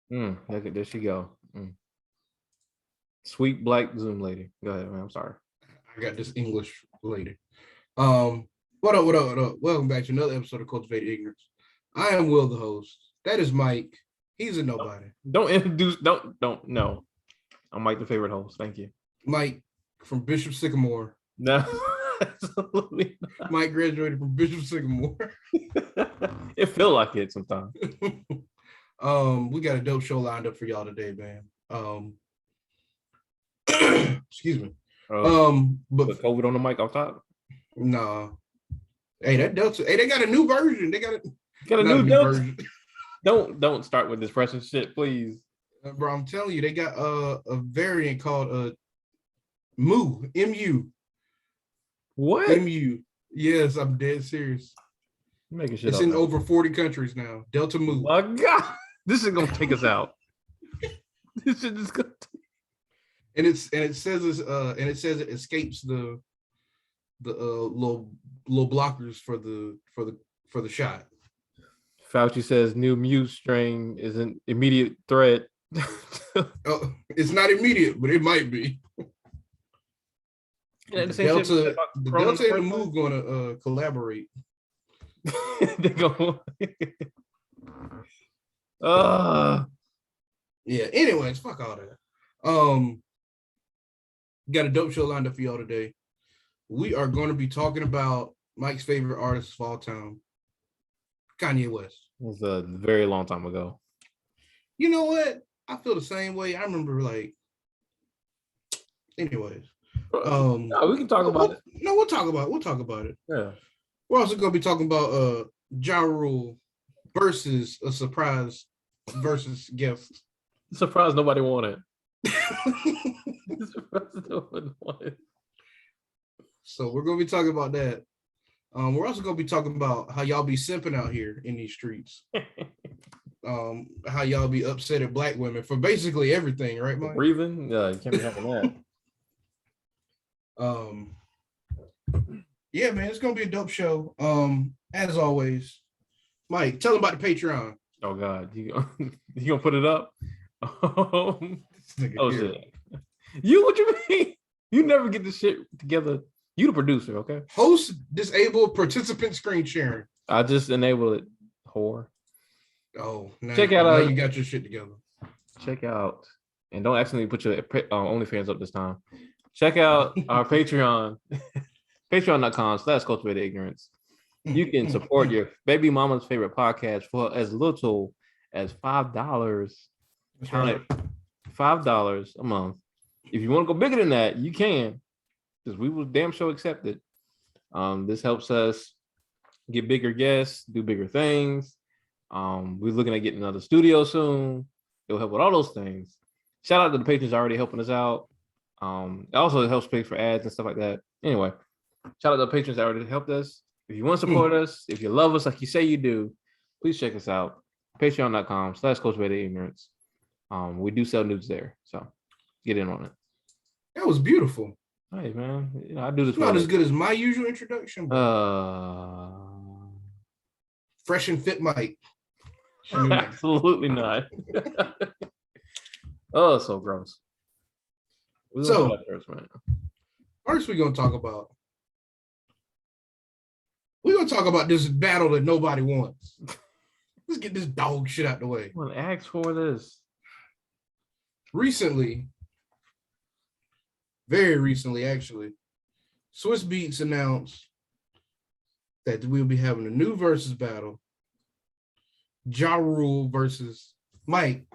There she go. Sweet black Zoom lady. Go ahead, man. I'm sorry. I got this English lady. What up, what up, what up? Welcome back to another episode of Cultivated Ignorance. I am Will, the host. That is Mike. He's a nobody. Don't introduce, don't, no. I'm Mike, the favorite host. Thank you. Mike from Bishop Sycamore. No, absolutely not. Mike graduated from Bishop Sycamore. It feel like it sometimes. We got a dope show lined up for y'all today, man. Excuse me. But COVID on the mic off top. Nah. Hey, that Delta. Hey, they got a new version. They got a new Delta version. Don't start with this pressing shit, please. Bro, I'm telling you, they got a variant called Mu. M-U. What? M-U. Yes, I'm dead serious. You're making shit it's up, in man. over 40 countries now. Delta Mu. My God, this is gonna take us out. This shit is gonna. And it says it escapes the little blockers for the shot. Fauci says new Mu strain is an immediate threat. It's not immediate, but it might be. Yeah, the Delta and the Mu going to collaborate. They go. Yeah. Anyways, fuck all that. Got a dope show lined up for y'all today. We are going to be talking about Mike's favorite artist of all time, Kanye West. It was a very long time ago. You know what? I feel the same way. I remember, like, anyways. No, we can talk about it. No, we'll talk about it. Yeah. We're also going to be talking about Ja Rule versus a surprise versus guest. Surprise nobody wanted. So we're going to be talking about that. We're also going to be talking about how y'all be simping out here in these streets. How y'all be upset at black women for basically everything, right, Mike? Breathing? Yeah, you can't be having that. Yeah, man, it's going to be a dope show. As always, Mike, tell them about the Patreon. Oh, God. You going to put it up? Oh, shit. What you mean? You never get this shit together. You the producer, okay? Host disable participant screen sharing. I just enable it, whore. Oh, now you got your shit together. Check out, and don't accidentally put your OnlyFans up this time. Check out our Patreon, patreon.com/cultivated ignorance. You can support your baby mama's favorite podcast for as little as $5. Count it, $5 a month. If you want to go bigger than that, you can, because we will damn sure accept it. This helps us get bigger guests, do bigger things. We're looking at getting another studio soon. It'll help with all those things. Shout out to the patrons already helping us out. It also helps pay for ads and stuff like that. Anyway, shout out to the patrons that already helped us. If you want to support us, if you love us like you say you do, please check us out. Patreon.com/cultivated ignorance. We do sell nudes there, so get in on it. That was beautiful. Hey man, I do this. It's not as good as my usual introduction. Fresh and fit, Mike. Absolutely not. Oh, so gross. So first, we're gonna talk about this battle that nobody wants. Let's get this dog shit out the way. I'm gonna ask for this. Very recently, actually, Swiss Beats announced that we'll be having a new versus battle. Ja Rule versus Mike.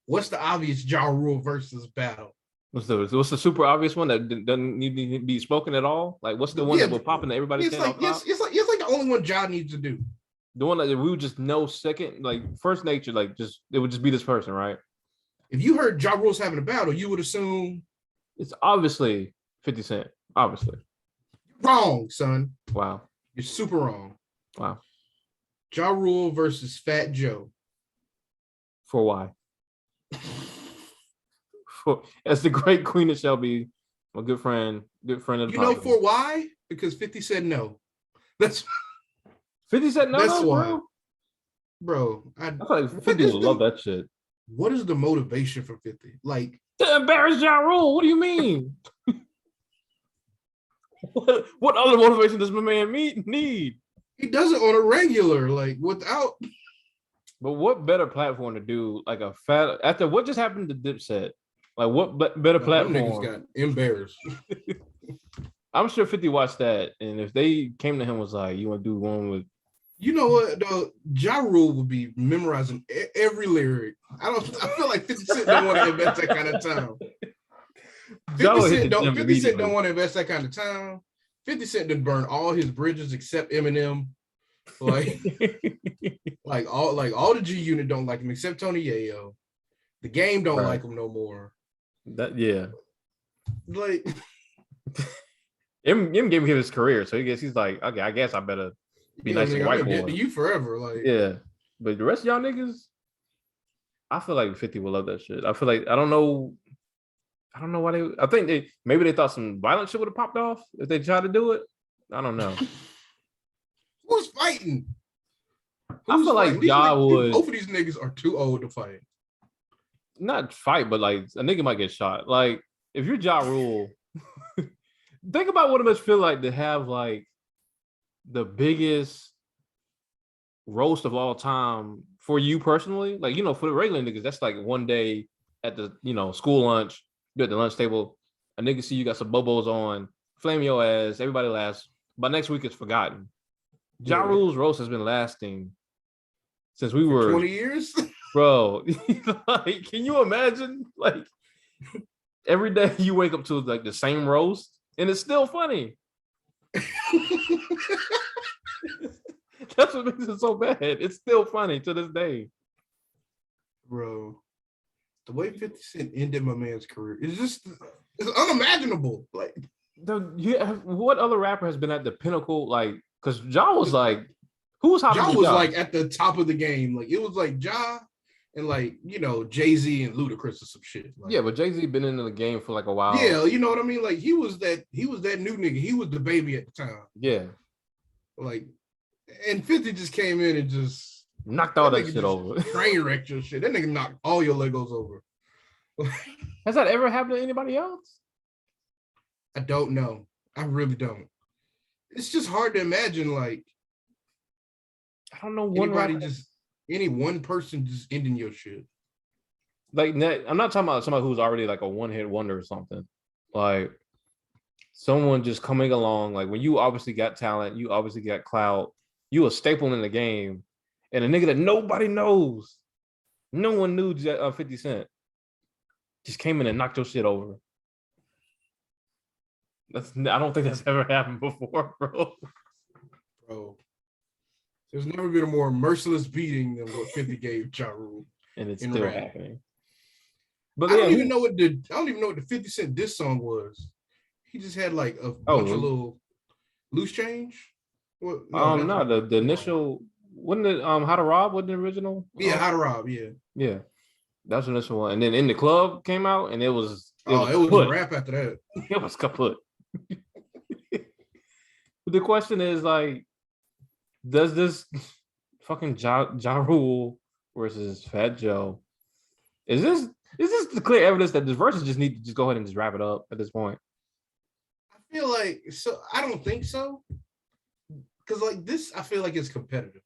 What's the obvious Ja Rule versus battle? What's the super obvious one that doesn't need to be spoken at all? Like, what's the one that will pop into everybody's head? It's like the only one Ja needs to do. The one that we would just know second, like first nature, like just it would just be this person, right? If you heard Ja Rule's having a battle, you would assume it's obviously 50 Cent. Obviously. Wrong, son. Wow. You're super wrong. Wow. Ja Rule versus Fat Joe. For why? As the great Queen of Shelby, my good friend of the You know for why? Because 50 said no. That's 50 said no. That's no, why. Bro, I feel like 50 would love that shit. what is the motivation for 50? Like to embarrass Ja Rule. What do you mean? what other motivation does my man need? He does it on a regular, like without. But what better platform to do like a fat after what just happened to Dipset? Like what better platform? Them niggas got embarrassed. I'm sure 50 watched that, and if they came to him was like, "You want to do one with?" You know what? Though Ja Rule would be memorizing every lyric. I feel like 50 Cent don't want to invest that kind of time. 50 Cent don't want to invest that kind of time. 50 Cent did burn all his bridges except Eminem. Like, like all the G Unit don't like him except Tony Yayo. The Game don't like him no more. Like M gave him his career, so he's like, okay, I guess I better be nice and white boy. Get to you forever, like But the rest of y'all niggas, I feel like 50 will love that shit. I feel like I don't know why they. I think maybe they thought some violent shit would have popped off if they tried to do it. I don't know. Who's fighting? I feel like Ja would. Both of these niggas are too old to fight. Not fight, but like a nigga might get shot. Like if you're Ja Rule, think about what it must feel like to have like the biggest roast of all time for you personally. Like, for the regular niggas, that's like one day at the, school lunch, you're at the lunch table, a nigga see you got some bobos on, flame your ass, everybody laughs. By next week, it's forgotten. Ja Rule's roast has been lasting since we were 20 years, bro. Like, can you imagine? Like, every day you wake up to like the same roast, and it's still funny. That's what makes it so bad. It's still funny to this day, bro. The way 50 Cent ended my man's career is it's unimaginable. Like, what other rapper has been at the pinnacle? Like, because Ja was like, who was hotter? Ja was like at the top of the game. Like, it was like Ja and like Jay-Z and Ludacris or some shit. Like, yeah, but Jay-Z been into the game for like a while. Yeah, you know what I mean. Like he was that new nigga. He was the baby at the time. Yeah, like, and 50 just came in and just knocked all that shit over. Train wrecked your shit. That nigga knocked all your Legos over. Has that ever happened to anybody else? I don't know. I really don't. It's just hard to imagine, like, I don't know, any one person just ending your shit. Like, I'm not talking about somebody who's already like a one-hit wonder or something. Like, someone just coming along, like when you obviously got talent, you obviously got clout, you a staple in the game, and a nigga that nobody knows, no one knew 50 Cent, just came in and knocked your shit over. I don't think that's ever happened before, bro. There's never been a more merciless beating than what 50 gave Ja Rule. And it's still happening. But I don't even know what the 50 Cent diss song was. He just had like a bunch of little loose change. The initial wasn't it How to Rob wasn't the original? Yeah, How to Rob, yeah. Yeah. That's the initial one. And then In the Club came out and it was a rap after that. It was kaput. But the question is, like, does this fucking Ja Rule versus Fat Joe, is this the clear evidence that this verses just need to just go ahead and just wrap it up at this point? I feel like so. I don't think so, because like this, I feel like it's competitive.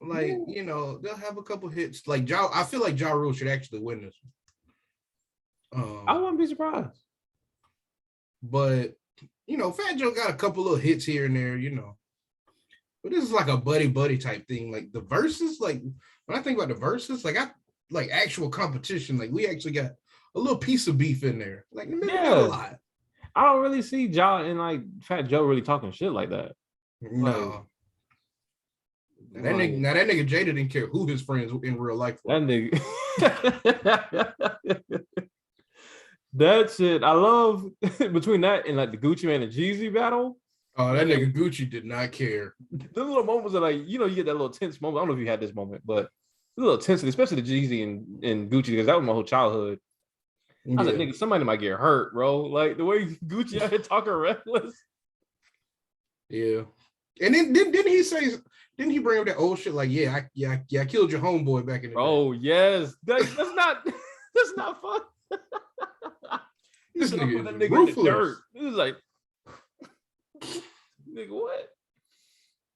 Like, they'll have a couple hits. Like I feel like Ja Rule should actually win this one. I wouldn't be surprised. But Fat Joe got a couple little hits here and there. But this is like a buddy type thing. Like the verses, like when I think about the verses, like actual competition, like we actually got a little piece of beef in there. Like maybe not a lot. I don't really see Ja and like Fat Joe really talking shit like that. No. Like, that nigga Jada didn't care who his friends in real life were. That nigga. That shit. I love between that and like the Gucci Mane and Jeezy battle. Oh, that nigga Gucci did not care. The little moments are like, you get that little tense moment. I don't know if you had this moment, but a little tense, especially the Jeezy and Gucci, because that was my whole childhood. I was like, nigga, somebody might get hurt, bro. Like the way Gucci out here talking reckless. Yeah. And then didn't he say? Didn't he bring up that old shit like, I killed your homeboy back in the day? Oh yes, that's not that's not fun. This nigga that is nigga ruthless. in the dirt. He was like, nigga, what?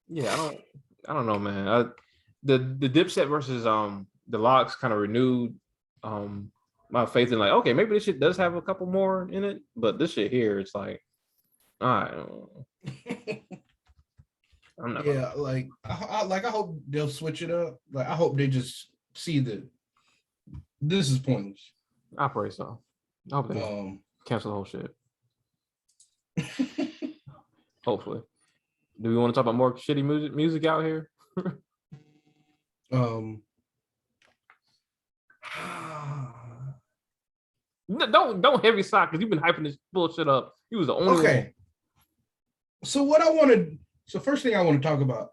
Yeah, I don't know, man. The Dipset versus the Locks kind of renewed my faith in like, okay, maybe this shit does have a couple more in it, but this shit here, it's like, all right. I'm not I hope they'll switch it up. Like I hope they just see that this is pointless. I pray so. I hope they cancel the whole shit. Hopefully. Do we want to talk about more shitty music out here? Don't heavy sock because you've been hyping this bullshit up. He was the only one. So first thing I want to talk about,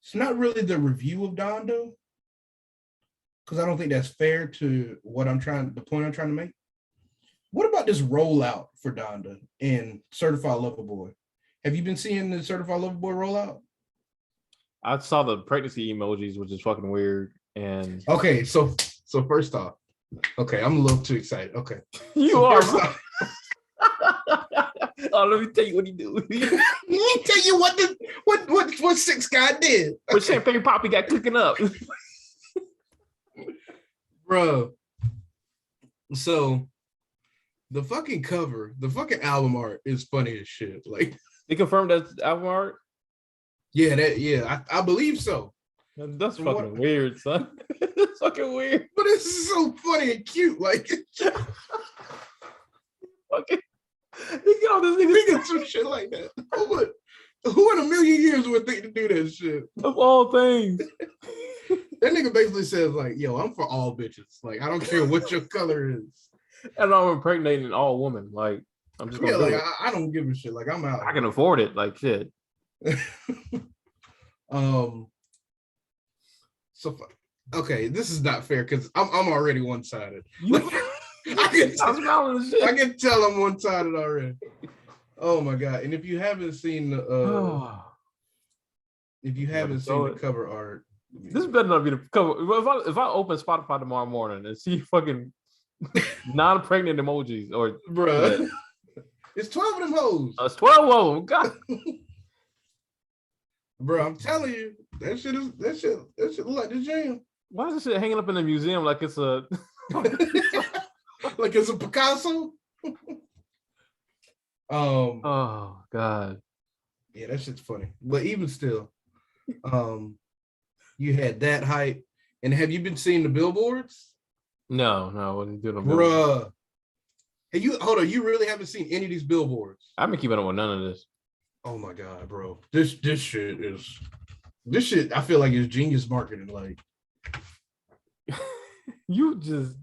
it's not really the review of Donda, because I don't think that's fair to the point I'm trying to make. What about this rollout for Donda and Certified Lover Boy? Have you been seeing the Certified Lover Boy rollout? I saw the pregnancy emojis, which is fucking weird. And okay, so first off, okay, I'm a little too excited. Okay, you are. Oh, let me tell you what he do. Let me tell you what Six Guy did. What Champagne Poppy got cooking up, bro. So the fucking cover, the fucking album art is funny as shit. Like they confirmed that's album art. Yeah, I believe so. That's fucking weird, son. It's fucking weird. But it's so funny and cute. Like fucking. You get all this nigga some shit like that. Who in a million years would think to do that shit? Of all things. That nigga basically says, like, yo, I'm for all bitches. Like, I don't care what your color is. And I'm impregnating all women. Like, I'm just gonna do it. I don't give a shit. Like, I'm out. I can afford it. Like shit. So okay, this is not fair because I'm already one-sided. I can tell I'm one-sided already. Oh my god! And if you haven't seen the cover art, this better not be the cover. If I open Spotify tomorrow morning and see fucking non-pregnant emojis, or bruh, it's 12 of them hoes. It's 12 of them. God. Bro, I'm telling you, that shit look like the jam. Why is this shit hanging up in the museum like it's a like it's a Picasso? Oh god. Yeah, that shit's funny. But even still, you had that hype. And have you been seeing the billboards? No, I wasn't doing them. Bruh. Hey, you really haven't seen any of these billboards? I've been keeping up with none of this. Oh my god, bro. This shit I feel like is genius marketing. Like you just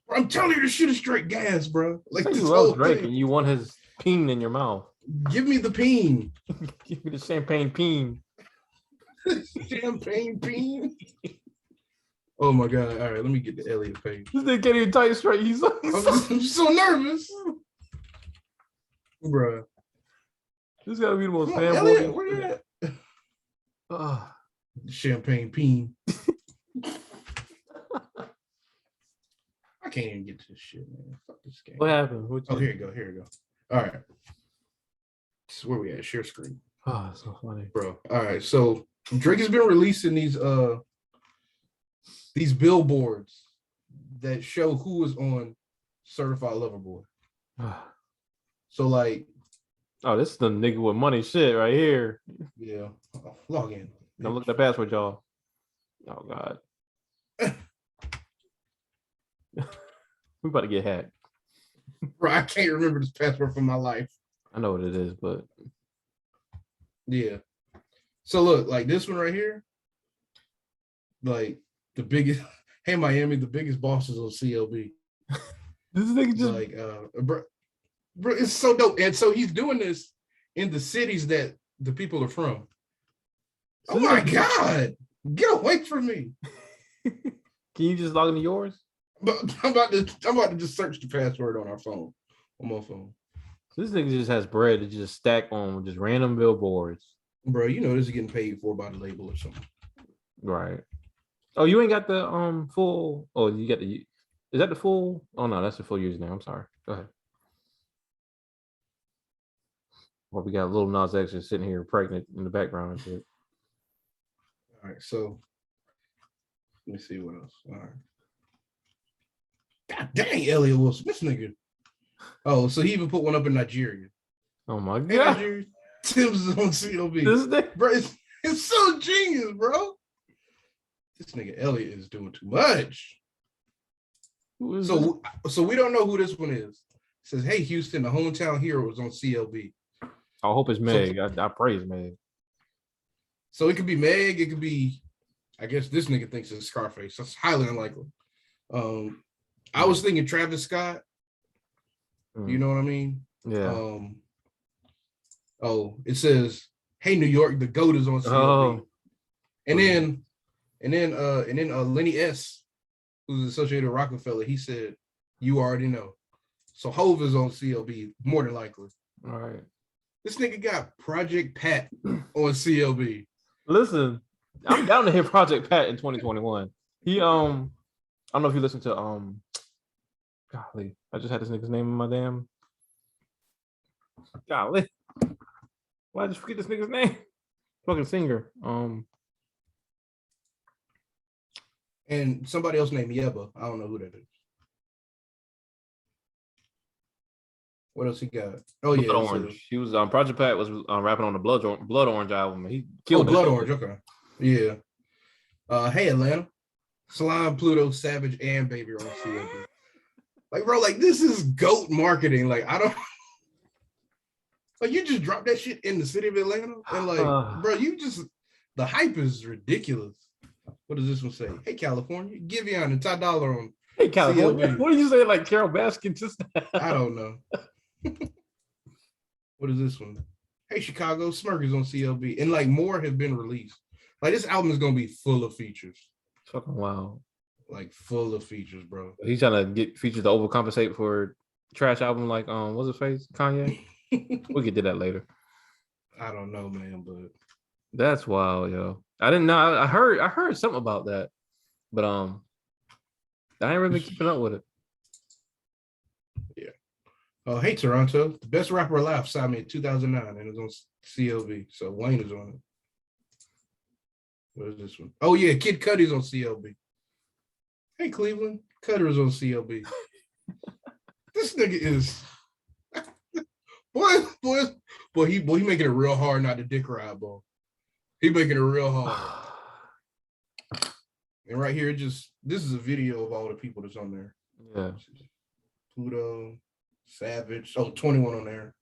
I'm telling you, this shit is straight gas, bro. Like you this love Drake and you want his peen in your mouth. Give me the peen. Give me the champagne peen. Champagne peen. Oh my god! All right, let me get the Elliot page. This nigga can't even tell you straight. I'm so nervous, bro. This gotta be the most fanboy. Where you at? Champagne peen. I can't even get to this shit, man. Fuck this game. What happened? Here you go. All right. This is where we at. Share screen. Oh, that's so funny. Bro. All right. So Drake has been releasing these billboards that show who is on Certified Lover Boy. So like, oh, this is the nigga with money shit right here. Yeah. Log in. Now look at the password, y'all. Oh god. We about to get hacked. Bro, I can't remember this password for my life. I know what it is, but yeah. So look, like this one right here, like the biggest, hey Miami, the biggest bosses on CLB. This nigga just like, bro, it's so dope. And so he's doing this in the cities that the people are from. Oh my god, get away from me! Can you just log into yours? But I'm about to just search the password on my phone. So this nigga just has bread to just stack on just random billboards. bro, you know this is getting paid for by the label or something. Right. Oh, you ain't got the full. Oh, you got the. Is that the full? Oh no, that's the full username. I'm sorry. Go ahead. Well, we got a little Nas X just sitting here pregnant in the background and shit. All right, so let me see what else. All right. God dang, Elliot Wilson, this nigga. Oh, so he even put one up in Nigeria. Oh my god. Hey, Nigeria. Tim's is on COB. Bro, it's so genius, bro. This nigga Elliot is doing too much. So we don't know who this one is. It says, hey, Houston, the hometown hero was on CLB. I hope it's Meg. I praise Meg. So it could be Meg. It could be, I guess this nigga thinks it's Scarface. That's highly unlikely. I was thinking Travis Scott. You know what I mean? Yeah. Oh, it says, hey, New York, the GOAT is on CLB. Oh. And then Lenny S, who's associated with Rockefeller, he said, you already know. So Hov is on CLB, more than likely. All right. This nigga got Project Pat on CLB. Listen, I'm down to hear Project Pat in 2021. He I don't know if you listen to golly, I just had this nigga's name in my damn golly. Why did I just forget this nigga's name? Fucking singer. And somebody else named Yeba. I don't know who that is. What else he got? Oh, Blood yeah. Orange. He was Project Pat was rapping on the Blood Orange album. He killed Blood Orange. Okay. Yeah. Hey, Atlanta. Slime, Pluto, Savage, and Baby on CLB. Like, bro, like, this is GOAT marketing. Like, I don't... Like, you just drop that shit in the city of Atlanta? And, like, bro, you just... The hype is ridiculous. What does this one say? Hey, California. Giveon and Ty Dollar on Hey, California. CLB. What did you say, like Carol Baskin just... I don't know. What is this one? Hey, Chicago, Smirkers on CLB. And, like, more have been released. Like, this album is going to be full of features. Fucking wow. Like, full of features, bro. He's trying to get features to overcompensate for trash album like, what's his face? Kanye? We'll get to that later. I don't know, man, but... That's wild, yo. I didn't know. I heard something about that. But, I ain't really keeping up with it. Yeah. Oh, hey, Toronto. The best rapper alive signed me in 2009 and it was on CLB. So Wayne is on it. What is this one? Oh, yeah. Kid Cudi's on CLB. Hey, Cleveland. Cutter is on CLB. This nigga is... Boy, he making it real hard not to dick ride, boy. He making it real hard. And right here, this is a video of all the people that's on there. Yeah. Pluto, Savage. Oh, 21 on there.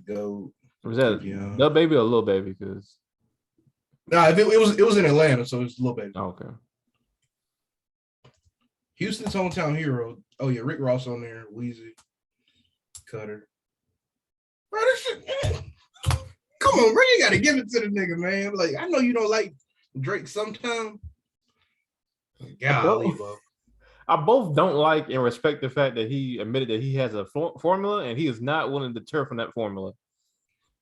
GOAT. Was that the baby or Lil Baby? Because it was in Atlanta, so it's Lil Baby. Oh, okay. Houston's hometown hero. Oh yeah, Rick Ross on there. Weezy, Cutter. Bro, this shit. Come on, bro, you gotta give it to the nigga, man. Like, I know you don't like Drake sometimes. Golly, bro. I both don't like and respect the fact that he admitted that he has a formula and he is not willing to deter from that formula.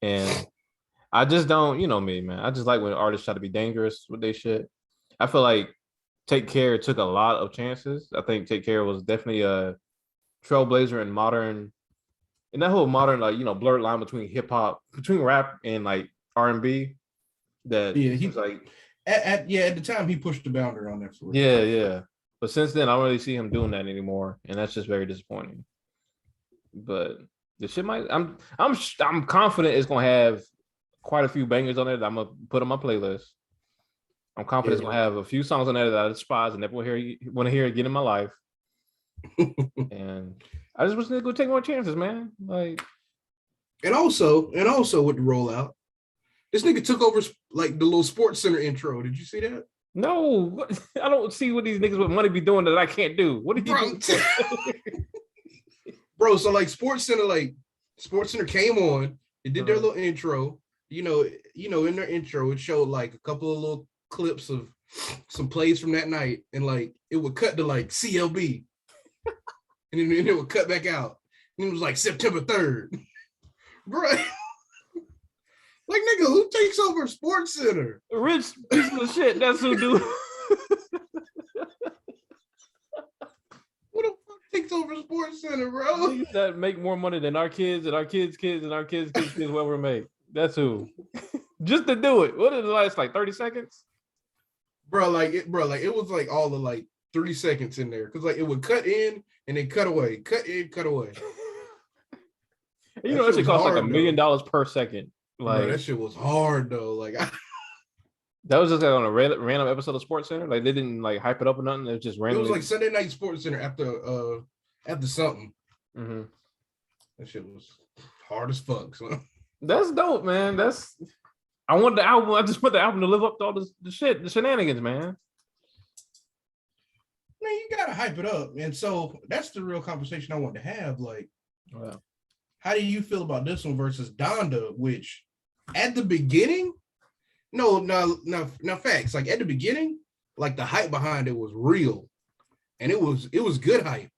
And I just don't, you know me, man. I just like when artists try to be dangerous with their shit. I feel like Take Care took a lot of chances. I think Take Care was definitely a trailblazer in modern, and that whole modern, like, you know, blurred line between hip hop, between rap and like R&B. That he was like at the time he pushed the boundary on that. Yeah. But since then, I don't really see him doing that anymore, and that's just very disappointing. But the shit might. I'm confident it's gonna have quite a few bangers on it that I'm gonna put on my playlist. I'm confident it's gonna have a few songs on there that I despise and never want to hear again in my life. And I just wish they go take more chances, man. Like, and also with the rollout, this nigga took over like the little Sports Center intro. Did you see that? No, I don't see what these niggas with money be doing that I can't do. What are you doing? Bro, so like Sports Center came on, it did their little intro. You know, in their intro, it showed like a couple of little clips of some plays from that night, and like it would cut to like CLB, and then it would cut back out, and it was like September 3rd, bro. Like, nigga, who takes over Sports Center? Rich piece of shit. That's who do. Who the fuck takes over Sports Center, bro? Niggas that make more money than our kids and our kids' kids and our kids' kids' kids will ever make. That's who. Just to do it. What did it last like 30 seconds? Bro, it was like all of like 3 seconds in there. Cause like it would cut in and then cut away. Cut in, cut away. You know, that shit costs like $1 million per second. Like, bro, that shit was hard though. Like that was just like on a random episode of Sports Center. Like they didn't like hype it up or nothing. It was just random. It was like Sunday Night Sports Center after something. Mm-hmm. That shit was hard as fuck. So. That's dope, man. I want the album. I just want the album to live up to all the shit, the shenanigans, man. Man, you gotta hype it up, and so that's the real conversation I want to have. Like, wow. How do you feel about this one versus Donda? Which, at the beginning, no facts. Like at the beginning, like the hype behind it was real, and it was good hype.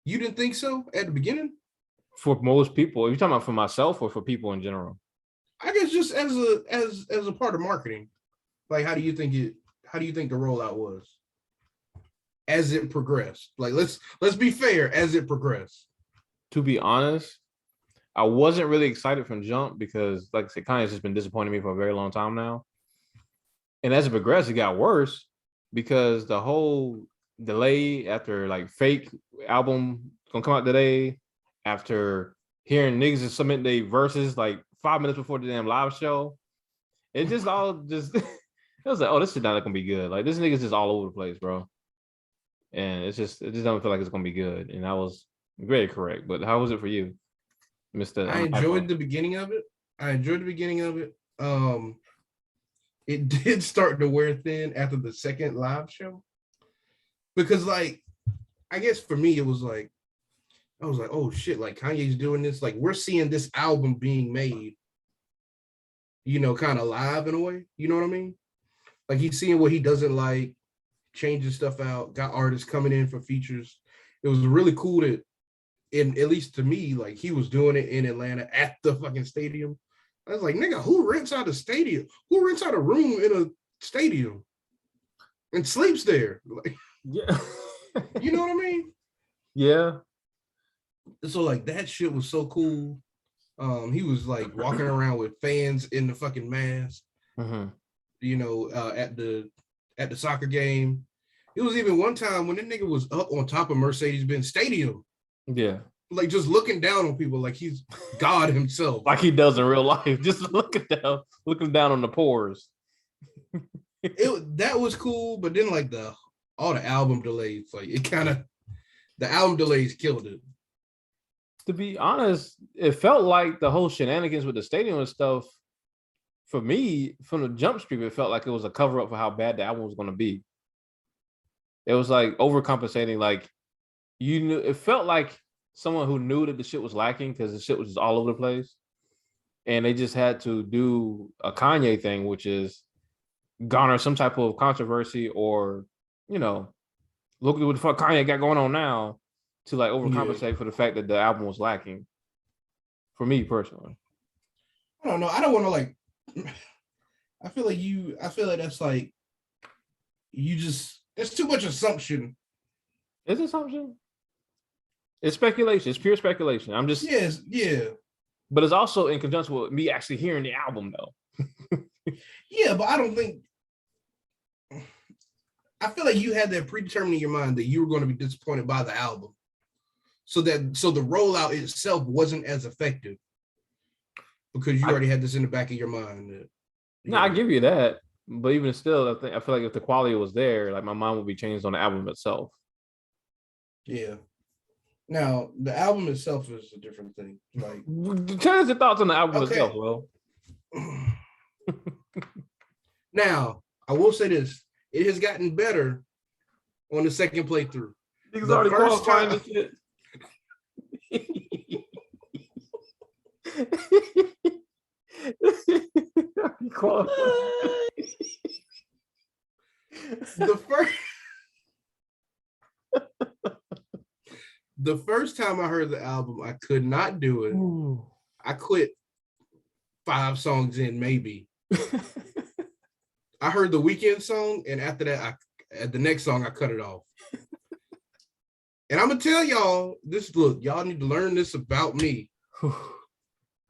You didn't think so at the beginning? For most people, are you talking about for myself or for people in general? I guess just as a part of marketing. Like, how do you think the rollout was as it progressed? Like, let's be fair, as it progressed. To be honest, I wasn't really excited from jump because, like I said, Kanye's just been disappointing me for a very long time now. And as it progressed, it got worse because the whole delay after like fake album gonna come out today, after hearing niggas submit their verses like 5 minutes before the damn live show, it just all just it was like, oh, this is not gonna be good. Like this nigga's just all over the place, bro. And it just doesn't feel like it's gonna be good. And I was very correct. But how was it for you, Mr. I enjoyed the beginning of it. It did start to wear thin after the second live show. Because like, I guess for me, it was like, I was like, oh shit, like Kanye's doing this. Like we're seeing this album being made, you know, kind of live in a way. You know what I mean? Like he's seeing what he doesn't like, changing stuff out, got artists coming in for features. It was really cool that, at least to me, like he was doing it in Atlanta at the fucking stadium. I was like, nigga, who rents out a stadium? Who rents out a room in a stadium and sleeps there? Like, yeah. You know what I mean? Yeah. So like that shit was so cool. He was like walking around with fans in the fucking mask. Mm-hmm. You know, at the soccer game. It was even one time when that nigga was up on top of Mercedes-Benz Stadium. Yeah. Like just looking down on people like he's God himself. Like he does in real life. Just looking down on the pores. That was cool, but then like all the album delays, like the album delays killed it. To be honest, it felt like the whole shenanigans with the stadium and stuff, for me, from the jump street, it felt like it was a cover-up for how bad the album was going to be. It was like overcompensating. Like you knew, it felt like someone who knew that the shit was lacking because the shit was just all over the place. And they just had to do a Kanye thing, which is garner some type of controversy or, you know, look at what the fuck Kanye got going on now to like overcompensate for the fact that the album was lacking. For me personally. I don't know. I don't want to like, I feel like that's like, it's too much assumption. It's assumption. It's speculation. It's pure speculation. I'm just yeah. But it's also in conjunction with me actually hearing the album, though. Yeah, but I don't think. I feel like you had that predetermined in your mind that you were going to be disappointed by the album, so the rollout itself wasn't as effective because you already had this in the back of your mind. I give you that, but even still, I feel like if the quality was there, like my mind would be changed on the album itself. Yeah. Now, the album itself is a different thing. Like, tell us your thoughts on the album itself, Will. Now, I will say this. It has gotten better on the second playthrough. Niggas already qualifying this shit. The first time I heard the album, I could not do it. Ooh. I quit 5 songs in, maybe. I heard the Weeknd song, and after that, at the next song, I cut it off. And I'm gonna tell y'all this. Look, y'all need to learn this about me.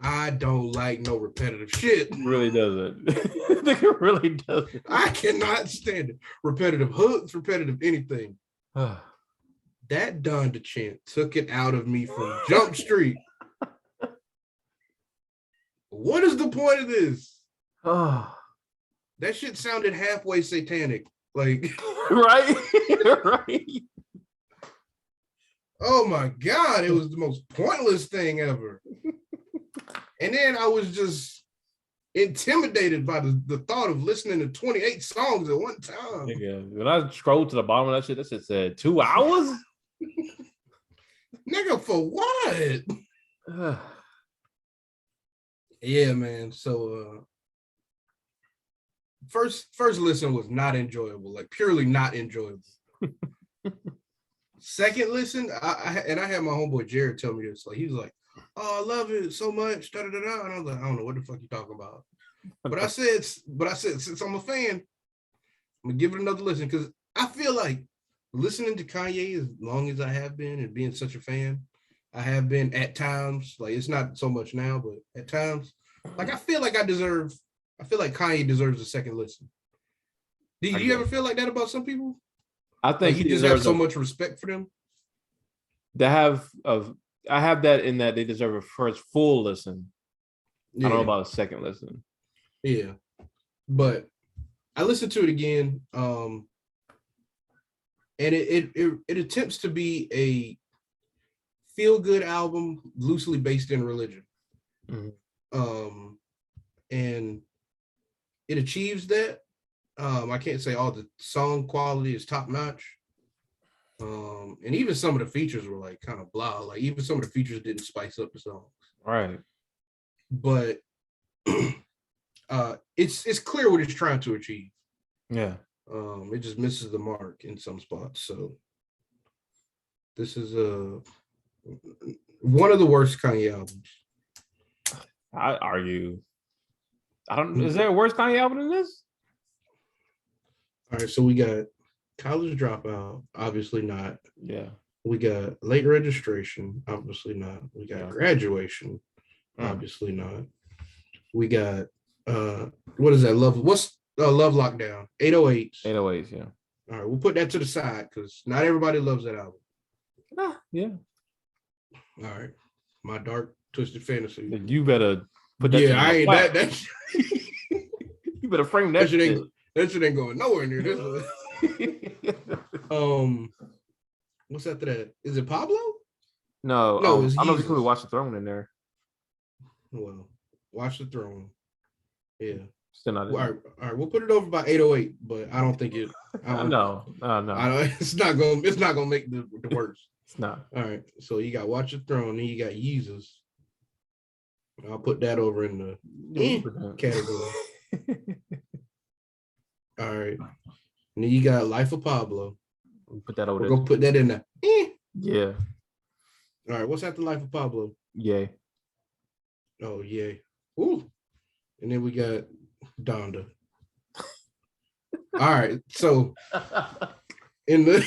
I don't like no repetitive shit. It really doesn't. It really doesn't. I cannot stand it. Repetitive hooks, repetitive anything. That Donda chant took it out of me from Jump Street. What is the point of this? That shit sounded halfway satanic. Like, right? Right. Oh my God, it was the most pointless thing ever. And then I was just intimidated by the thought of listening to 28 songs at one time. Nigga, when I scrolled to the bottom of that shit said 2 hours? Nigga, for what? Yeah, man. So first listen was not enjoyable, like purely not enjoyable. Second listen, I had my homeboy Jared tell me this. Like, he was like, "Oh, I love it so much." Da, da, da, da. And I was like, "I don't know what the fuck you talking about." But I said, since I'm a fan, I'm gonna give it another listen, because I feel like listening to Kanye as long as I have been and being such a fan, I have been at times. Like, it's not so much now, but at times, like, I feel like Kanye deserves a second listen. Do you ever feel like that about some people? I think like, you just have so much respect for them. I have that in that they deserve a first full listen. Yeah. I don't know about a second listen. Yeah, but I listened to it again, and it attempts to be a feel-good album loosely based in religion. Mm-hmm. And it achieves that. I can't say all the song quality is top notch. And even some of the features were like kind of blah. Like, even some of the features didn't spice up the songs. Right. But it's clear what it's trying to achieve. Yeah. It just misses the mark in some spots. So this is one of the worst Kanye albums. I argue. Is there a worse Kanye album than this? All right, so we got College Dropout, obviously not. Yeah. We got Late Registration, obviously not. We got Graduation, obviously not. We got what is that? Love Lockdown? 808s. 808s, yeah. All right, we'll put that to the side because not everybody loves that album. Yeah. All right, My Dark Twisted Fantasy. You better put that. Yeah, I ain't that. You better frame that shit. That shit ain't going nowhere near this one. What's after that? Is it Pablo? No, I don't know if you could Watch the Throne in there. Well, Watch the Throne. Yeah. Still not. All right, we'll put it over by 808, but I don't think it. No. It's not gonna make the worst. It's not. All right, so you got Watch the Throne, then you got Yeezus. I'll put that over in the category. All right, and then you got Life of Pablo. Put that over there. We're gonna put that in there. Yeah. All right, what's after Life of Pablo? Yay. Oh, yay. Ooh. And then we got Donda. All right, so in the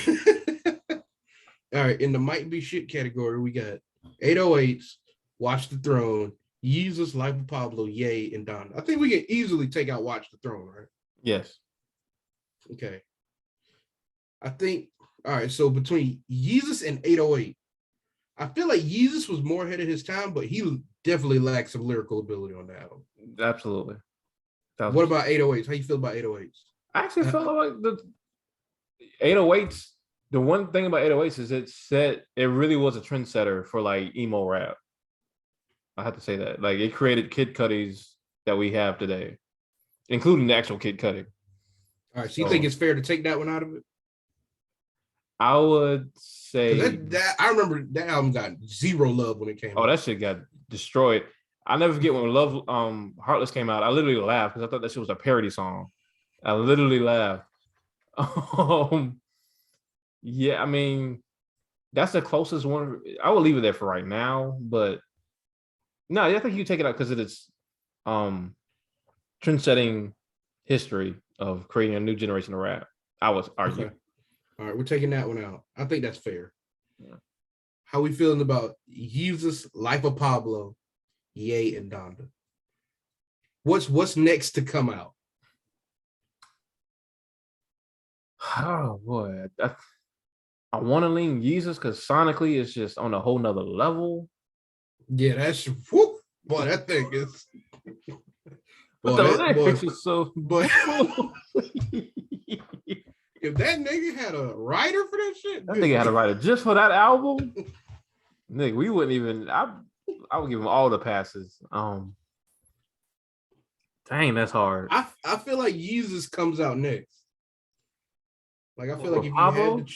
might be shit category, we got 808s, Watch the Throne, Yeezus, Life of Pablo, Yay, and Donda. I think we can easily take out Watch the Throne, right? Yes. Okay. I think, all right, so between Yeezus and 808, I feel like Yeezus was more ahead of his time, but he definitely lacked some lyrical ability on the album. Absolutely. What about 808s? How you feel about 808s? I actually felt like the 808s, the one thing about 808s is it really was a trendsetter for like emo rap. I have to say that. Like, it created Kid Cudi's that we have today, including the actual Kid Cudi. All right, so you think it's fair to take that one out of it? I would say that I remember that album got zero love when it came out. Oh, that shit got destroyed. I never forget when Love Heartless came out. I literally laughed because I thought that shit was a parody song. I literally laughed. Yeah, I mean, that's the closest one. I will leave it there for right now, but no, I think you take it out because trend-setting history of creating a new generation of rap. I was arguing. Okay. All right, we're taking that one out. I think that's fair. Yeah. How we feeling about Yeezus, Life of Pablo, Ye, and Donda? What's next to come out? Oh boy, I want to lean Yeezus because sonically it's just on a whole nother level. Yeah, that's whoop, boy. That thing is. But the lyrics is so. But if that nigga had a writer for that shit, that nigga had a writer just for that album. Nigga, we wouldn't even. I would give him all the passes. Dang, that's hard. I feel like Yeezus comes out next. Like I feel like if Pablo? you had to.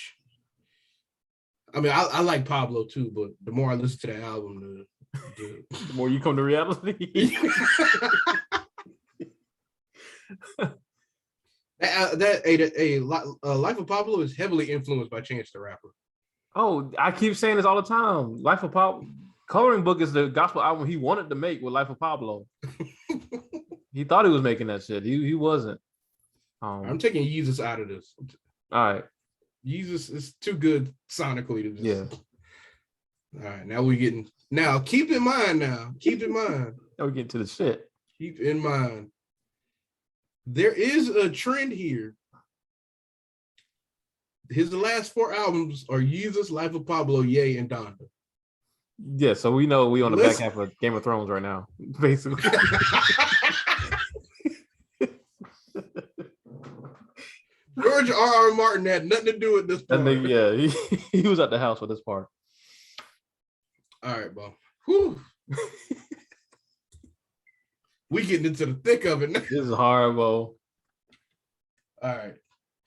I mean, I like Pablo too, but the more I listen to the album, the more you come to reality. Life of Pablo is heavily influenced by Chance the Rapper. Oh, I keep saying this all the time. Life of Pablo, Coloring Book is the gospel album he wanted to make with Life of Pablo. He thought he was making that shit. He wasn't. I'm taking Yeezus out of this. All right. Yeezus is too good sonically to just. Yeah. All right, now we're getting. Now keep in mind. Now we're getting to the shit. Keep in mind. There is a trend here. His last 4 albums are Yeezus, Life of Pablo, Ye, and Donda. Yeah, so we know we on the back half of Game of Thrones right now, basically. George R.R. Martin had nothing to do with this part. Yeah, he was at the house with this part. All right, bro. Whew. We getting into the thick of it now. This is horrible. All right.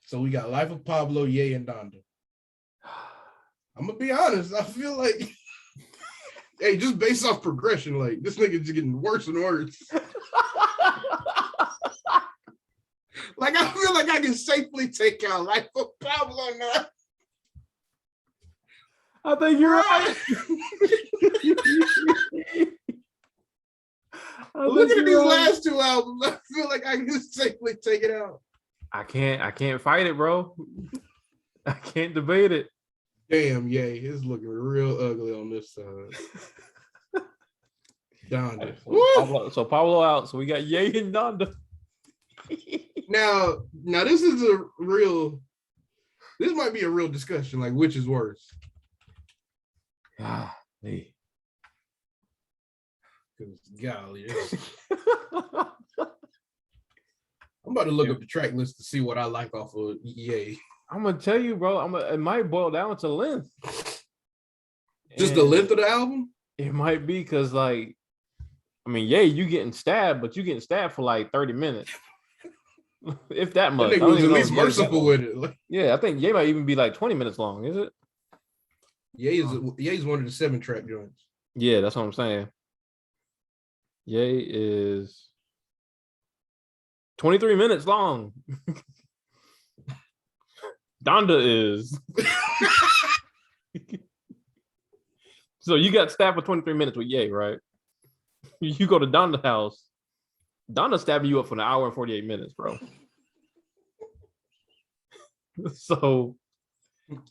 So we got Life of Pablo, Ye, and Donda. I'm gonna be honest. I feel like, hey, just based off progression, like this nigga's just getting worse and worse. Like I feel like I can safely take out Life of Pablo now. I think you're right. Looking at these last 2 albums, I feel like I can safely take it out. I can't fight it, bro. I can't debate it. Damn, Ye, it's looking real ugly on this side. Donda. So Pablo out. So we got Ye and Donda. Now this is this might be a real discussion, like which is worse. Hey. Golly. I'm about to look up the track list to see what I like off of Ye. I'm gonna tell you, bro. It might boil down to length. Just the length of the album? It might be because, like, I mean, you getting stabbed, but you getting stabbed for like 30 minutes. If that much. That nigga was at least merciful with it. Yeah, I think Ye might even be like 20 minutes long, is it? Ye's one of the 7-track joints. Yeah, that's what I'm saying. Ye is 23 minutes long. Donda is. So you got stabbed for 23 minutes with Ye, right? You go to Donda's house. Donda stabbing you up for an hour and 48 minutes, bro. So,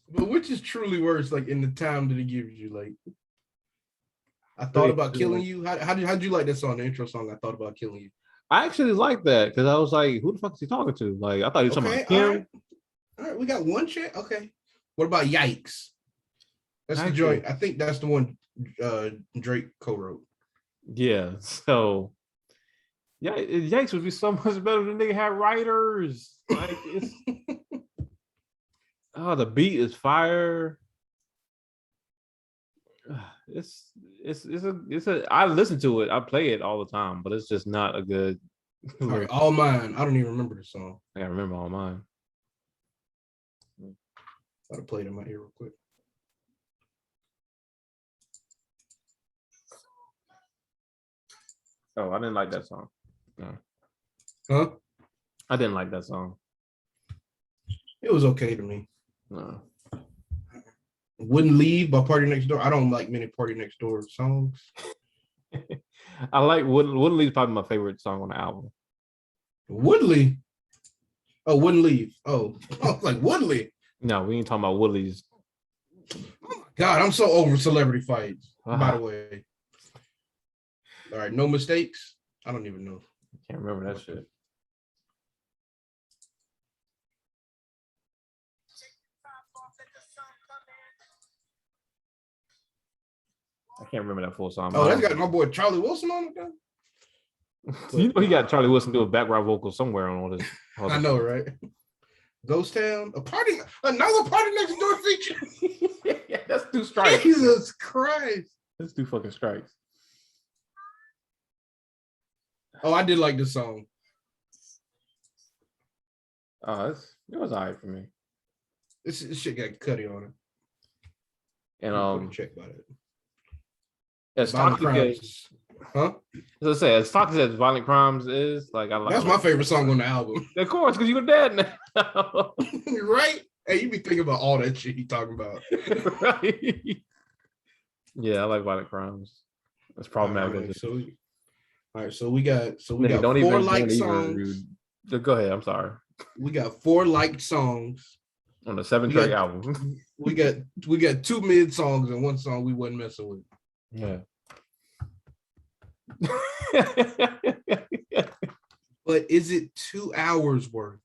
but which is truly worse, like in the time that it gives you? Like, I thought about killing you. How'd you like that song, the intro song? I thought about killing you. I actually like that because I was like, who the fuck is he talking to? Like, I thought he was talking about him. All right, we got one check. Okay. What about Yikes? That's the joint. I think that's the one Drake co-wrote. Yeah. So, yeah, Yikes would be so much better than they had writers. Like, it's the beat is fire. It's a. I listen to it. I play it all the time, but it's just not a good. All right, All Mine. I don't even remember the song. I gotta remember All Mine. I'll play it in my ear real quick. Oh, I didn't like that song. No. Huh? I didn't like that song. It was okay to me. No. Wouldn't Leave by Party Next Door. I don't like many Party Next Door songs. I like Woodley's probably my favorite song on the album. Woodley. Oh, wouldn't leave. Oh, I was like Woodley. No, we ain't talking about Woodley's. Oh my God, I'm so over celebrity fights. By the way. All right, no mistakes. I don't even know. Can't remember that shit. I can't remember that full song. Oh, that's got my boy Charlie Wilson on it. You know he got Charlie Wilson do a background vocal somewhere on all this. I know, right? Ghost Town, another party next door feature. Yeah, that's 2 strikes. Jesus Christ. That's 2 fucking strikes. Oh, I did like this song. Oh, it was all right for me. This shit got Cuddy on it. And check about it. As toxic as, as I say, as toxic as Violent Crimes is, like that's my favorite song on the album. Of course, because you're dad now. Right? Hey, you be thinking about all that shit he talking about. Right. Yeah, I like Violent Crimes. That's problematic. All right, so we got 4 liked songs. Go ahead. I'm sorry. We got 4 liked songs on the 7-track album. We got 2 mid songs and 1 song we wasn't messing with. Yeah. But is it 2 hours worth?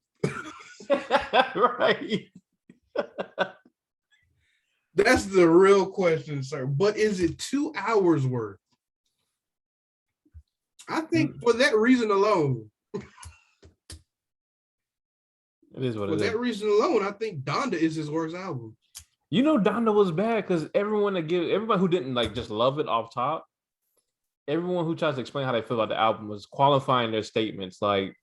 Right. That's the real question, sir. But is it 2 hours worth? I think for that reason alone. It is what it is. For that reason alone, I think Donda is his worst album. You know, Donda was bad because everybody who didn't like just love it off top, everyone who tries to explain how they feel about the album was qualifying their statements like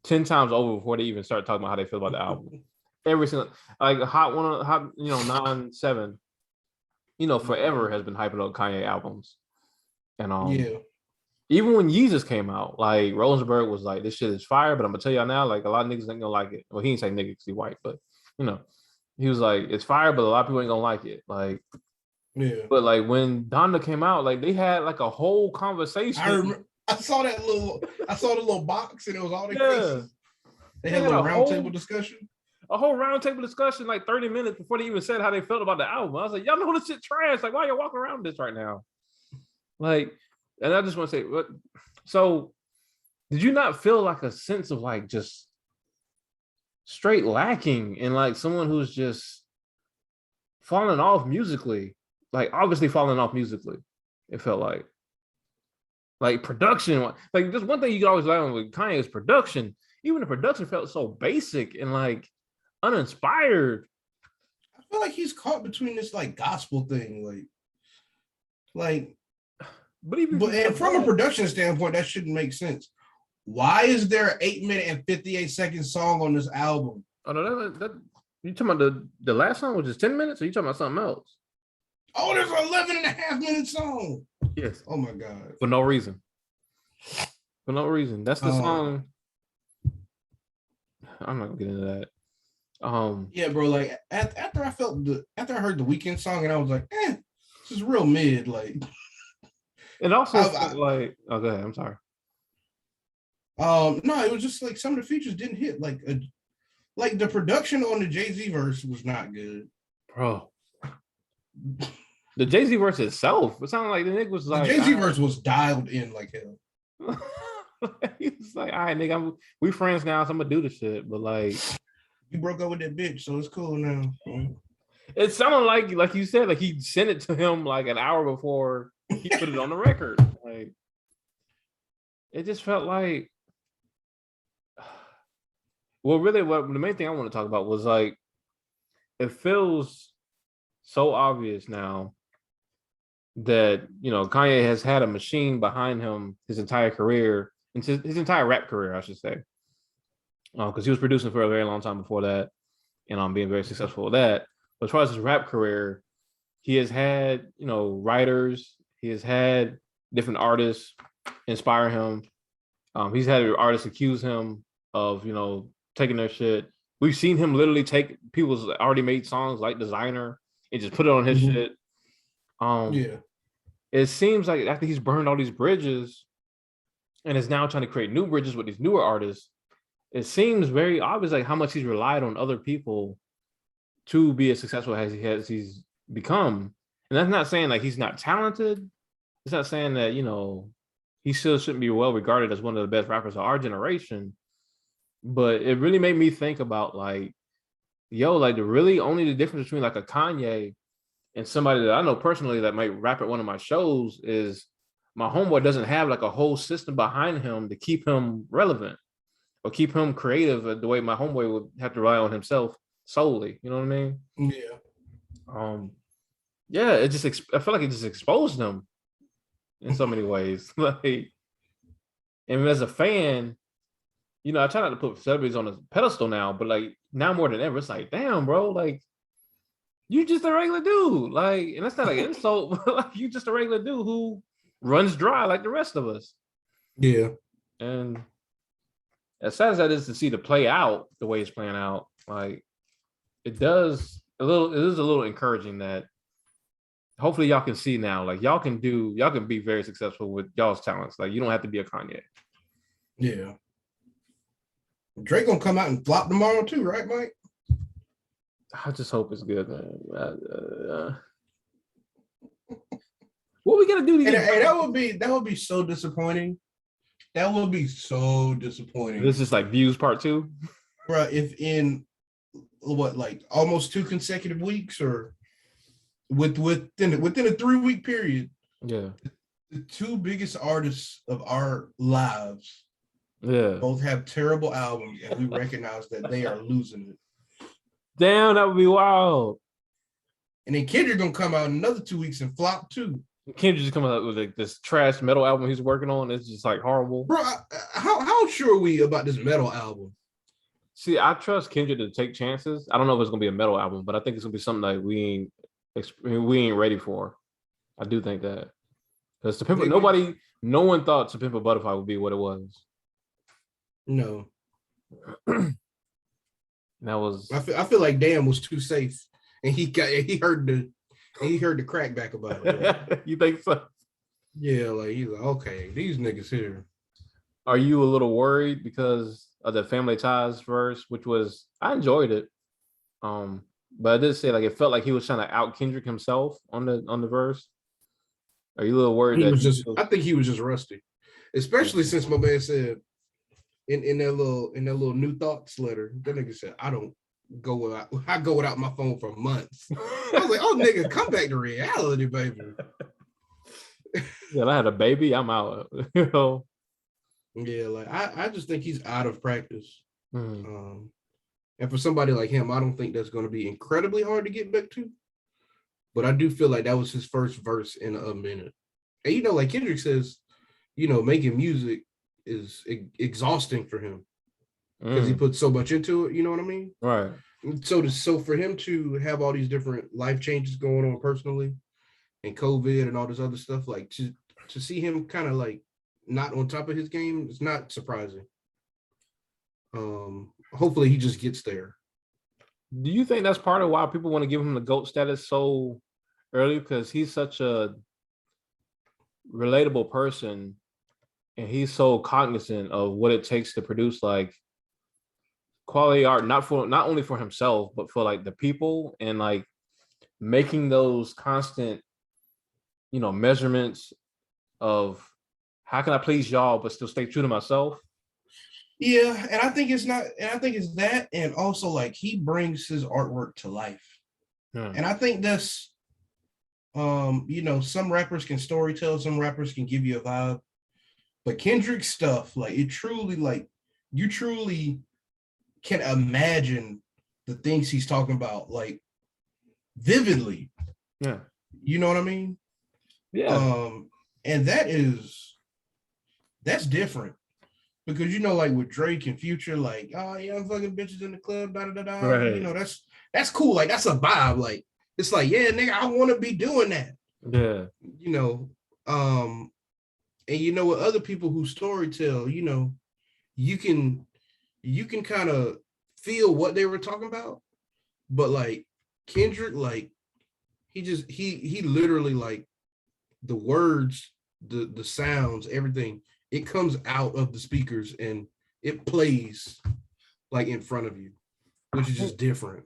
10 times over before they even start talking about how they feel about the album. Every single Hot 9-7, forever has been hyping up Kanye albums. And even when Yeezus came out, like Rosenberg was like, this shit is fire, but I'm gonna tell y'all now, like a lot of niggas ain't gonna like it. Well, he didn't say nigga because he white, but he was like, it's fire, but a lot of people ain't gonna like it. Like, yeah. But like when Donda came out, like they had like a whole conversation. I saw the little box and it was all the cases. They had a little roundtable discussion. A whole roundtable discussion, like 30 minutes before they even said how they felt about the album. I was like, y'all know this shit trash. Like, why y'all walking around this right now? Like, and I just want to say, what? So, did you not feel like a sense of like just straight lacking in like someone who's just falling off musically? Like, obviously falling off musically. It felt like production. Like, just one thing you can always learn with Kanye is production. Even the production felt so basic and like uninspired. I feel like he's caught between this like gospel thing, and from a production standpoint, that shouldn't make sense. Why is there an 8-minute and 58-second song on this album? Oh no, that you talking about the last song, which is 10 minutes, or you talking about something else? Oh, there's an 11.5-minute song. Yes. Oh my God. For no reason. That's the song. I'm not gonna get into that. Yeah, bro. Like after I heard the Weeknd song, and I was like, this is real mid. Like, and also oh, go ahead. I'm sorry. No, it was just like some of the features didn't hit. Like the production on the Jay-Z verse was not good, bro. The Jay-Z verse itself, it sounded like the nigga was like the Jay-Z verse was dialed in like hell. He was like, all right, nigga, we friends now, so I'm gonna do the shit. But like, you broke up with that bitch, so it's cool now. It sounded like you said, like he sent it to him like an hour before he put it on the record. Like, it just felt like, well, really, what the main thing I want to talk about was like, it feels so obvious now that Kanye has had a machine behind him his entire career. His entire rap career, I should say, because he was producing for a very long time before that, and being very successful with that. But as far as his rap career, he has had writers, he has had different artists inspire him. He's had artists accuse him of taking their shit. We've seen him literally take people's already made songs like Designer and just put it on his shit. Yeah. it seems like after he's burned all these bridges and is now trying to create new bridges with these newer artists, it seems very obvious like how much he's relied on other people to be as successful as he's become. And that's not saying like he's not talented. It's not saying that, he still shouldn't be well regarded as one of the best rappers of our generation. But it really made me think about like, like the difference between like a Kanye and somebody that I know personally that might rap at one of my shows is my homeboy doesn't have like a whole system behind him to keep him relevant or keep him creative the way my homeboy would have to rely on himself solely. You know what I mean? Yeah. It just I feel like it just exposed him in so many ways. Like, and as a fan, I try not to put celebrities on a pedestal now, but like now more than ever, it's like, damn, bro, like you just a regular dude. Like, and that's not like an insult, but like you just a regular dude who runs dry like the rest of us. Yeah. And as sad as that is to see the play out the way it's playing out, like it is a little encouraging that hopefully y'all can see now, like y'all can be very successful with y'all's talents. Like you don't have to be a Kanye. Yeah. Drake gonna come out and flop tomorrow too, right, Mike? I just hope it's good, man. What we gonna do to that would be so disappointing. That would be so disappointing. This is like Views Part 2, bro. If in what, like almost 2 consecutive weeks, or within a 3-week period, yeah, the 2 biggest artists of our lives, both have terrible albums, and we recognize that they are losing it. Damn, that would be wild. And then Kendrick gonna come out in another 2 weeks and flop too. Kendrick just coming out with like this trash metal album he's working on. It's just like horrible. Bro, how sure are we about this metal album? See, I trust Kendrick to take chances. I don't know if it's gonna be a metal album, but I think it's gonna be something that we ain't ready for. I do think that because no one thought To Pimp a Butterfly would be what it was. No. That was. I feel like Damn was too safe, and he heard the crackback about it. You think so? Yeah, like he's like, okay, these niggas here. Are you a little worried because of the Family Ties verse, which was I enjoyed it, but I did say like it felt like he was trying to out Kendrick himself on the verse. Are you a little worried? I think he was just rusty, especially since my man said in that little New Thoughts letter, that nigga said, I go without my phone for months. I was like, oh nigga, come back to reality, baby. Yeah, I had a baby, I'm out. Yeah, like I just think he's out of practice. And for somebody like him, I don't think that's going to be incredibly hard to get back to. But I do feel like that was his first verse in a minute. And like Kendrick says, making music is exhausting for him because he put so much into it. You know what I mean? Right. So for him to have all these different life changes going on personally, and COVID and all this other stuff, like to see him kind of like not on top of his game, it's not surprising. Hopefully he just gets there. Do you think that's part of why people want to give him the GOAT status so early? Because he's such a relatable person and he's so cognizant of what it takes to produce like quality art, not only for himself, but for like the people, and like making those constant, measurements of how can I please y'all but still stay true to myself. Yeah, and I think it's that, and also like he brings his artwork to life. And I think that's some rappers can storytell, some rappers can give you a vibe, but Kendrick's stuff, like it truly, like you truly can imagine the things he's talking about, like vividly. Yeah. You know what I mean? Yeah. And that's different. Because like with Drake and Future, like, oh yeah, I'm fucking bitches in the club, da da da da. Right. That's cool. Like that's a vibe. Like it's like, yeah, nigga, I want to be doing that. Yeah. And with other people who storytell, you can kind of feel what they were talking about. But like Kendrick, like he literally like the words, the sounds, everything, it comes out of the speakers and it plays like in front of you, which is just different.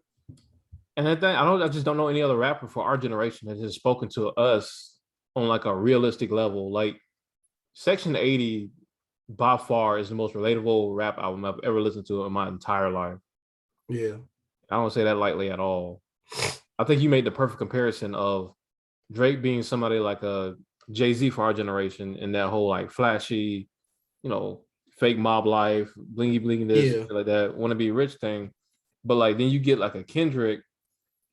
And I just don't know any other rapper for our generation that has spoken to us on like a realistic level. Like Section 80 by far is the most relatable rap album I've ever listened to in my entire life. Yeah. I don't say that lightly at all. I think you made the perfect comparison of Drake being somebody like a Jay-Z for our generation and that whole like flashy, fake mob life, blingy blingy this, like that, want to be rich thing. But like then you get like a Kendrick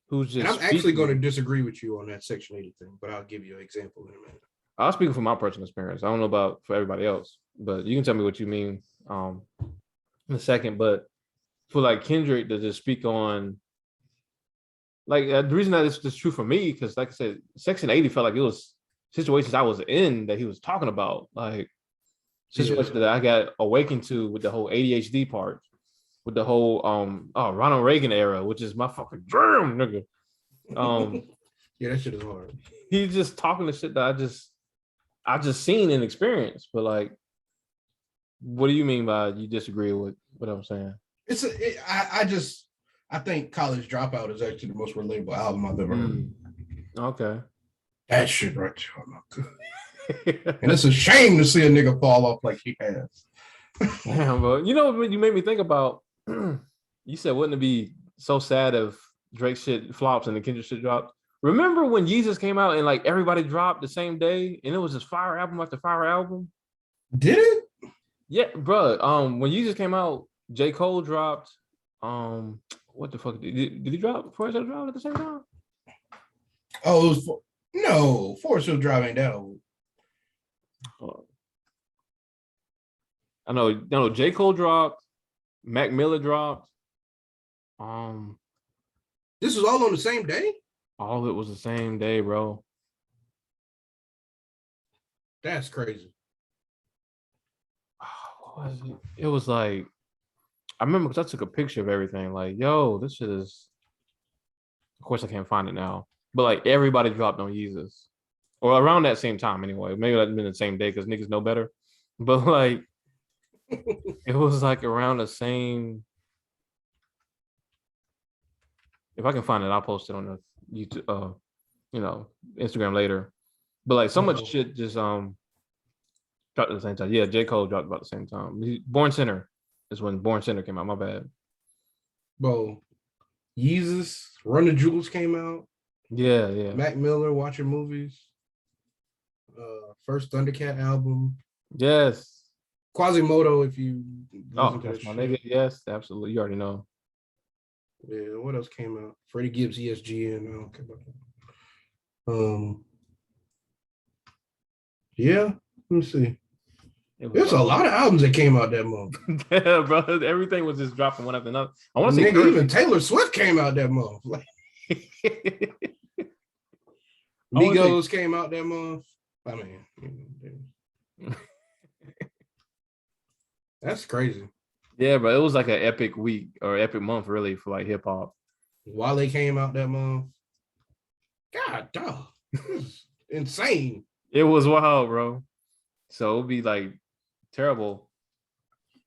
who's just. And I'm actually going to disagree with you on that Section 80 thing, but I'll give you an example in a minute. I'll speak from my personal experience. I don't know about for everybody else, but you can tell me what you mean in a second. But for like Kendrick to just speak on, like the reason that it's true for me, because like I said, Section 80 felt like it was situations I was in that he was talking about, like situations that I got awakened to with the whole ADHD part, with the whole Ronald Reagan era, which is my fucking dream, nigga. Yeah, that shit is hard. He's just talking the shit that I just seen and experienced. But like, what do you mean by you disagree with what I'm saying? I think College Dropout is actually the most relatable album I've ever heard. Okay. That shit right there, I'm not good. And it's a shame to see a nigga fall off like he has. Damn, bro. You know what you made me think about? You said, wouldn't it be so sad if Drake shit flops and the Kendrick shit drops? Remember when Yeezus came out and like everybody dropped the same day and it was just fire album after fire album? Did it? Yeah, bro. When Yeezus came out, J. Cole dropped. What the fuck did he drop? Forest Hill Drive at the same time? Oh, it was Forest Hill Drive ain't that old. I know J. Cole dropped, Mac Miller dropped. This was all on the same day? All of it was the same day, bro. That's crazy. What was it? It was like, I remember because I took a picture of everything. Like, yo, this shit is. Of course, I can't find it now. But like, everybody dropped on Yeezus, or around that same time anyway. Maybe that'd been the same day because niggas know better. But like, it was like around the same. If I can find it, I'll post it on the YouTube, Instagram later. But like, so much shit just dropped at the same time. Yeah, J. Cole dropped about the same time. Born Center is when Born Center came out. My bad. Bro, Yeezus, Run the Jewels came out. Yeah. Mac Miller, Watching Movies. First Thundercat album. Yes. Quasimodo, if you. Oh, that's my nigga. Yes, absolutely. You already know. Yeah, what else came out? Freddie Gibbs, ESGN. I don't care about that. Yeah, let me see. There's a lot of albums that came out that month. Yeah, bro. Everything was just dropping one after another. I want to say even Taylor Swift came out that month. Like, Migos came out that month. I mean, that's crazy. Yeah, bro. It was like an epic week or epic month, really, for like hip hop. Wale came out that month. God, dog. Insane. It was wild, bro. So it'd be like terrible.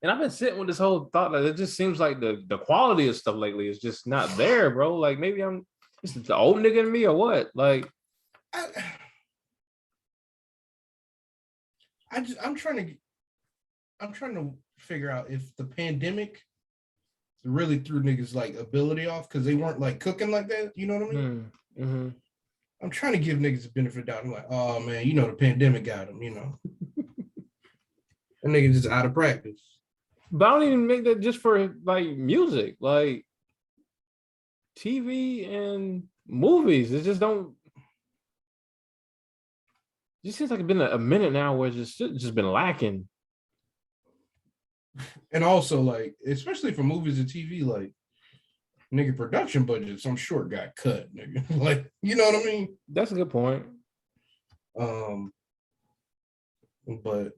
And I've been sitting with this whole thought that it just seems like the quality of stuff lately is just not there, bro. Like maybe it's the old nigga in me or what? Like I'm trying to figure out if the pandemic really threw niggas like ability off because they weren't like cooking like that. You know what I mean? Mm-hmm. I'm trying to give niggas the benefit of the doubt. I'm like, oh man, the pandemic got them, That nigga just out of practice. But I don't even make that just for like music, like TV and movies. It just don't. It just seems like it's been a minute now where it's just been lacking. And also, like, especially for movies and TV, like, nigga, production budgets, I'm sure got cut, nigga. Like, you know what I mean? That's a good point. But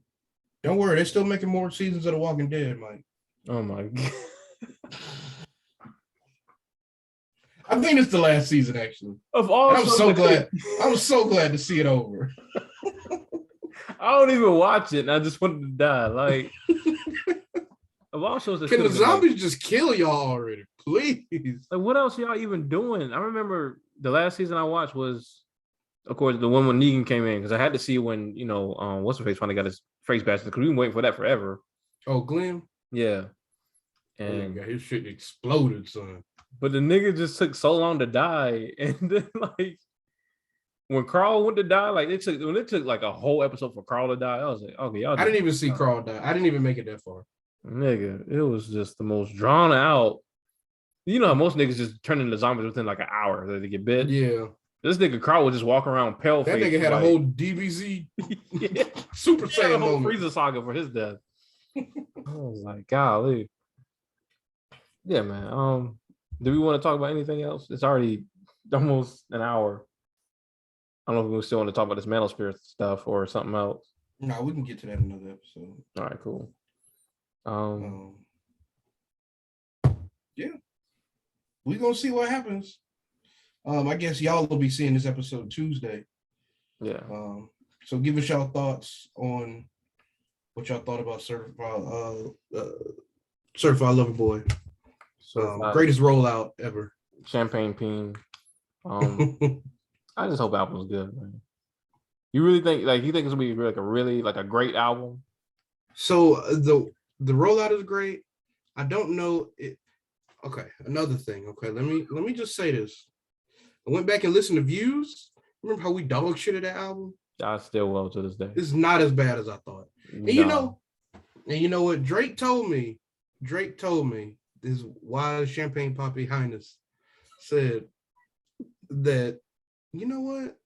don't worry, they're still making more seasons of The Walking Dead, Mike. Oh my God. I think it's the last season, actually. Of all, I'm so glad to see it over. I don't even watch it, and I just wanted to die. Like, of all shows that Can the zombies like, just kill y'all already, please? like, what else y'all even doing? I remember the last season I watched was, of course, the one when Negan came in because I had to see when what's her face finally got his face bashed because we've been waiting for that forever. Oh, Glenn. Yeah, and his shit exploded, son. But the nigga just took so long to die, and then like when Carl went to die, like it took like a whole episode for Carl to die. I was like, okay, y'all. I didn't even see Carl die. I didn't even make it that far. Nigga, it was just the most drawn out. You know how most niggas just turn into zombies within like an hour that they get bit. Yeah. This nigga Carl would just walk around pale face. That nigga had a whole DBZ Super Saiyan whole moment. Frieza saga for his death. I was like, golly. Yeah, man. Do we want to talk about anything else? It's already almost an hour. I don't know if we still want to talk about this Manosphere stuff or something else. No, we can get to that in another episode. All right, cool. Yeah. We're gonna see what happens. I guess y'all will be seeing this episode Tuesday. Yeah. So give us y'all thoughts on what y'all thought about Certified Lover Boy. Greatest rollout ever. Champagne Peen. I just hope the album's good, man. You really think you think it's gonna be like a great album? So the rollout is great. I don't know it. Okay, another thing. Okay, let me just say this. I went back and listened to Views. Remember how we dog shitted that album? I still will to this day. It's not as bad as I thought. And you know what? Drake told me, this wise champagne poppy highness said that, you know what?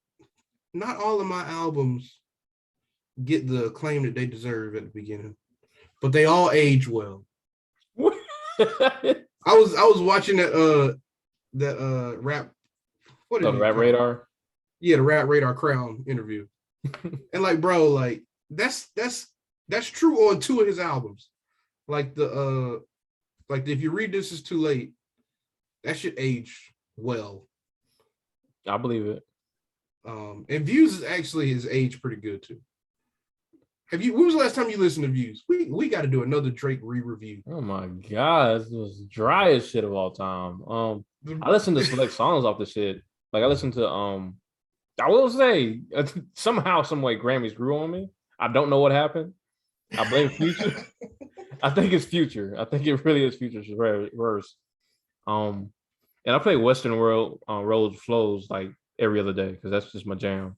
Not all of my albums get the acclaim that they deserve at the beginning, but they all age well. I was watching that rap. What is it? Rap Radar? Yeah, the Rap Radar Crown interview. And like, bro, like that's true on 2 of his albums. Like if you read This Is Too Late, that should age well. I believe it. And Views is actually his age pretty good too. When was the last time you listened to Views? We got to do another Drake re-review. Oh my god, this was dry as shit of all time. I listened to select songs off the shit. Like I listened to I will say somehow, some way Grammys grew on me. I don't know what happened. I blame Future. I think it's Future. I think it really is Future's verse. And I play Western World Roads Flows like every other day because that's just my jam.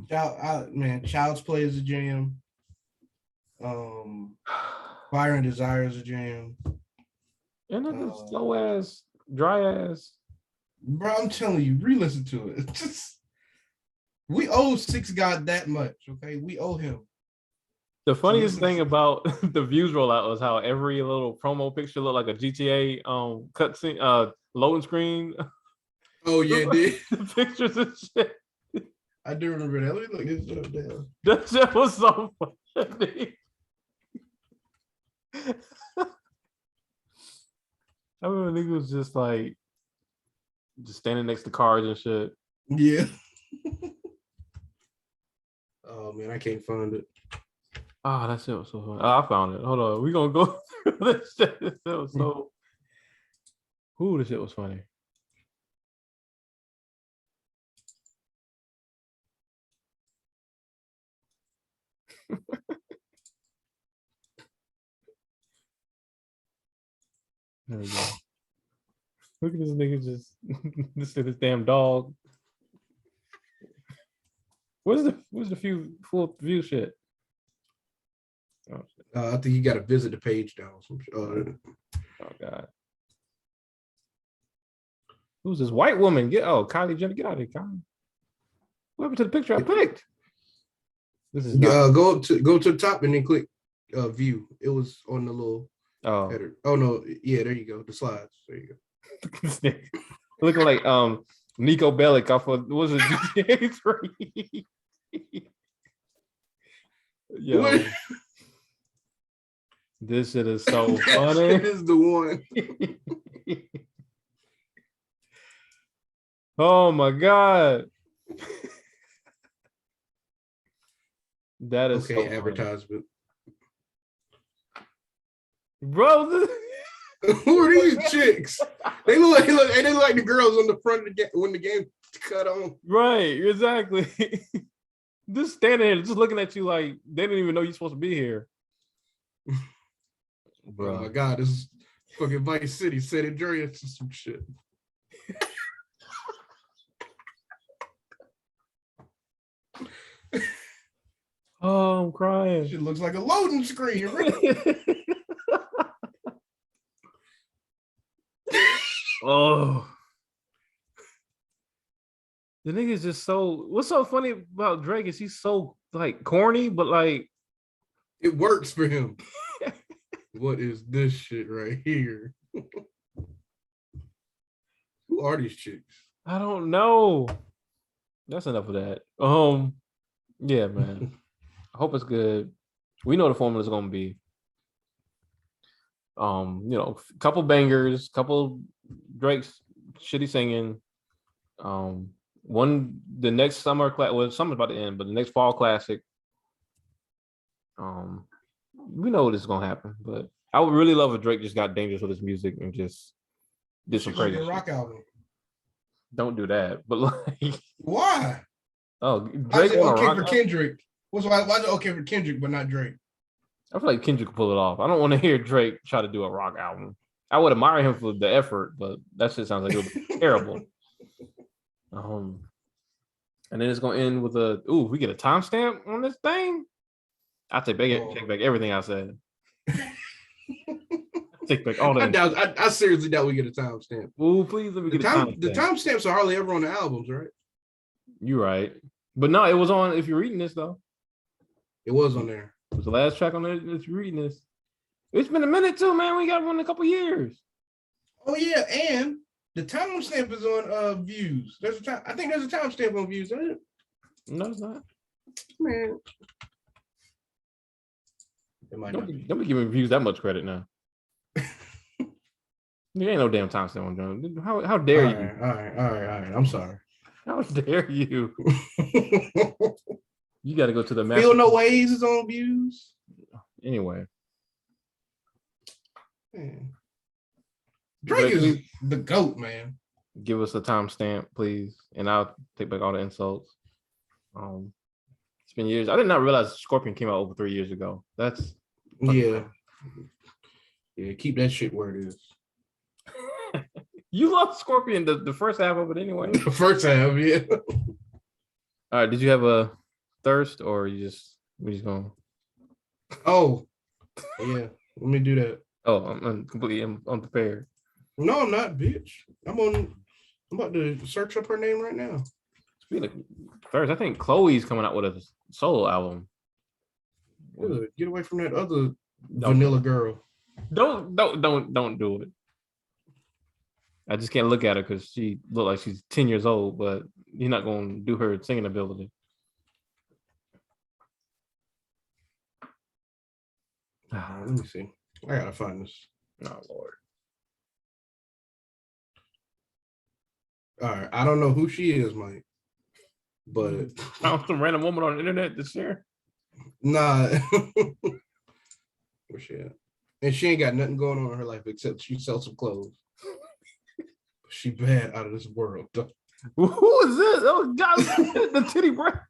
Child's Play is a jam. Fire and Desire is a jam. And then this slow ass, dry ass. Bro, I'm telling you, re-listen to it. We owe Six God that much, okay? We owe him. The funniest thing about the Views rollout was how every little promo picture looked like a GTA cutscene, loading screen. Oh yeah, it did. The pictures and shit. I do remember that. Let me look this up down. That shit was so funny. I remember nigga was just standing next to cars and shit. Yeah. Oh man, I can't find it. Oh, that shit was so funny. Oh, I found it. Hold on. We're gonna go through this shit. This shit was so this shit was funny. There we go. Look at this nigga just this damn dog. Where's the full view shit? Oh, shit. I think you got to visit the page now. Oh god. Who's this white woman? Kylie Jenner, get out of here, Kylie. What happened to the picture I picked? This is go to the top and then click view. It was on the little header. Oh no, yeah, there you go. The slides. There you go. Looking like Nico Bellic off of was it GTA 3? Yo. What? This shit is so funny. It is the one. Oh my god. That is okay, so funny. advertisement. Bro, Who are these chicks? They look like the girls on the front of the game when the game cut on. Right, exactly. Just standing here, just looking at you like they didn't even know you're supposed to be here. Bro. Oh my god, this is fucking Vice City, San Andreas, some shit. Oh, I'm crying. Shit looks like a loading screen. Oh, the nigga is just so. What's so funny about Drake is he's so like corny, but like it works for him. What is this shit right here? Who are these chicks? I don't know. That's enough of that. Yeah, man. I hope it's good. We know the formula is gonna be. Couple bangers, couple Drake's shitty singing. The next summer class. Well, summer's about to end, but the next fall classic. We know this is gonna happen, but I would really love if Drake just got dangerous with his music and just did some crazy rock album. Don't do that, but like why? Oh, Drake on okay for Kendrick. Why is it okay for Kendrick but not Drake? I feel like Kendrick could pull it off. I don't want to hear Drake try to do a rock album. I would admire him for the effort, but that shit sounds like it would be terrible. And then it's gonna end with we get a timestamp on this thing. I take back everything I said. Take back all that. I seriously doubt we get a timestamp. Oh, please let me get a timestamp. The timestamps are hardly ever on the albums, right? You're right. But no, it was on, if you're reading this though. It was on there. It was the last track on there if you're reading this. It's been a minute too, man. We got one in a couple years. Oh yeah, and the timestamp is on views. I think there's a timestamp on views, isn't it? No, it's not. Man. Don't be giving views that much credit now. There ain't no damn timestamp on John. How dare you? All right. I'm sorry. How dare you? You got to go to the Feel No Ways is on views. Anyway. Man. Drake is the GOAT, man. Give us a timestamp, please, and I'll take back all the insults. It's been years. I did not realize Scorpion came out over 3 years ago. That's yeah. Keep that shit where it is. You love Scorpion the first half of it anyway. The first half, yeah. All right. Did you have a thirst, or we just going? Oh, yeah. Let me do that. Oh, I'm completely unprepared. No, I'm not, bitch. I'm about to search up her name right now. Speaking of thirst, I think Chloe's coming out with a solo album. Good. Get away from that other vanilla girl. Don't do it. I just can't look at her because she look like she's 10 years old, but you're not going to do her singing ability. Let me see. I gotta find this. Oh Lord. All right. I don't know who she is, Mike. But found some random woman on the internet this year. Nah. Where's she at? And she ain't got nothing going on in her life except she sells some clothes. She bad out of this world. Who is this? Oh God, the titty breath.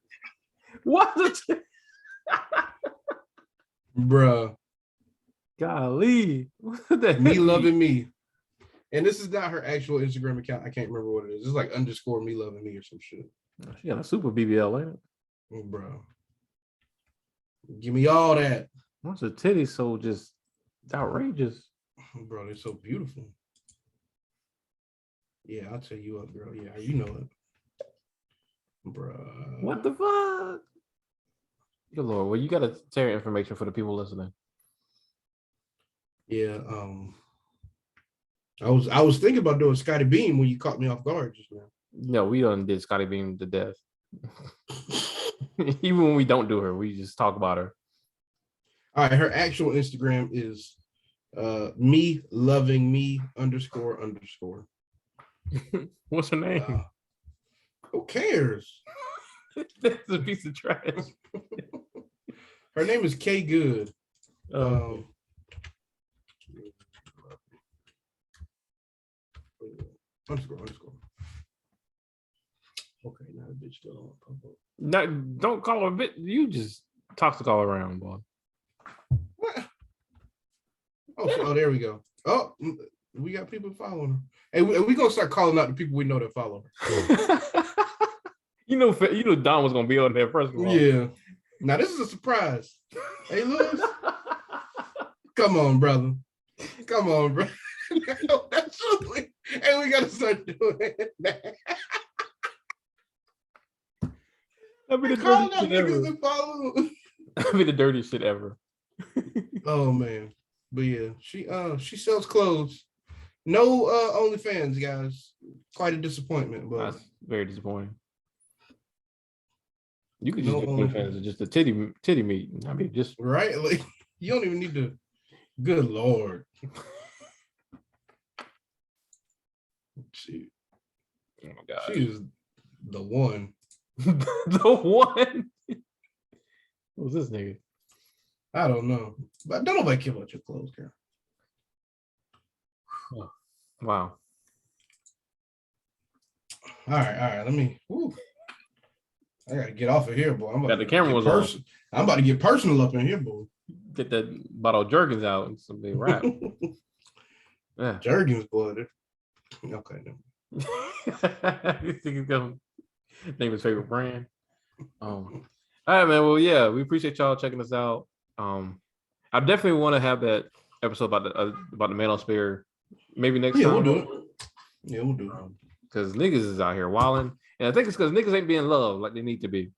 What the bruh. Golly. What the Me loving me. And this is not her actual Instagram account. I can't remember what it is. It's like _ me loving me or some shit. She got a super BBL, ain't it? Oh, bro. Give me all that. What's the titties so just outrageous? Bro, they're so beautiful. Yeah, I'll tell you up, girl. Yeah, you know it. Bro. What the fuck? Good Lord. Well, you got to share information for the people listening. Yeah, I was thinking about doing Scotty Beam when you caught me off guard just now. No, we done did Scotty Beam to death. Even when we don't do her, we just talk about her. All right, her actual Instagram is me loving me __. What's her name? Who cares? That's a piece of trash. Her name is K Good. Underscore. Okay, now the bitch still on. No, don't call her a bitch. You just toxic all around, boy. What? Oh, there we go. Oh, we got people following her. Hey, we gonna start calling out the people we know that follow her. you know, Don was gonna be on there first of all. Yeah. Now this is a surprise. Hey, Lewis. Come on, brother. Come on, bro. Absolutely. And we gotta start doing that. That'd be the dirtiest shit ever. That'd be the dirtiest shit ever. Oh man. But yeah, she sells clothes. No OnlyFans, guys. Quite a disappointment, but that's very disappointing. You could just do OnlyFans, just the titty meat. I mean, just right. Like you don't even need to. Good Lord. She, oh my God. She is the one. The one. Who's this nigga? I don't know. But don't nobody care about your clothes, girl. Oh, wow. All right. Let me. Woo. I gotta get off of here, boy. I'm about the camera was on. I'm about to get personal up in here, boy. Get that bottle of Jergens out and some big rap. Yeah. Jergens, boy. Okay. You think he's gonna name his favorite brand? All right, man. Well, yeah, we appreciate y'all checking us out. I definitely want to have that episode about the Manosphere. Maybe next time. We'll do it. Yeah, we'll do it. Because niggas is out here wilding, and I think it's because niggas ain't being loved like they need to be.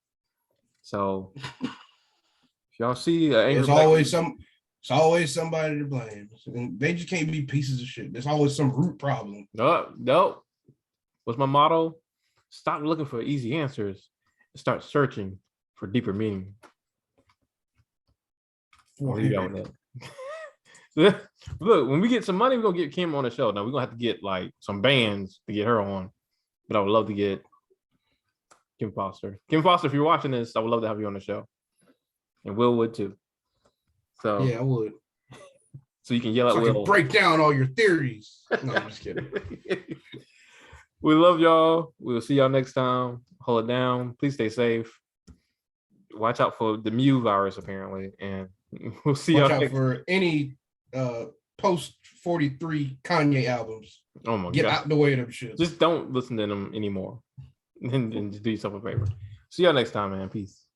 So if y'all see, it's always somebody to blame. They just can't be pieces of shit. There's always some root problem. No. What's my motto? Stop looking for easy answers and start searching for deeper meaning. Look, when we get some money, we're gonna get Kim on the show. Now we're gonna have to get like some bands to get her on. But I would love to get Kim Foster. Kim Foster, if you're watching this, I would love to have you on the show. And Will would too. So yeah, I would. So you can yell at Will. I can break down all your theories. No, I'm just kidding. We love y'all. We'll see y'all next time. Hold it down. Please stay safe. Watch out for the Mew virus, apparently. And we'll see y'all next time. Watch out for any post 43 Kanye albums. Oh my God. Get out the way of them shit. Just don't listen to them anymore. And just do yourself a favor. See y'all next time, man. Peace.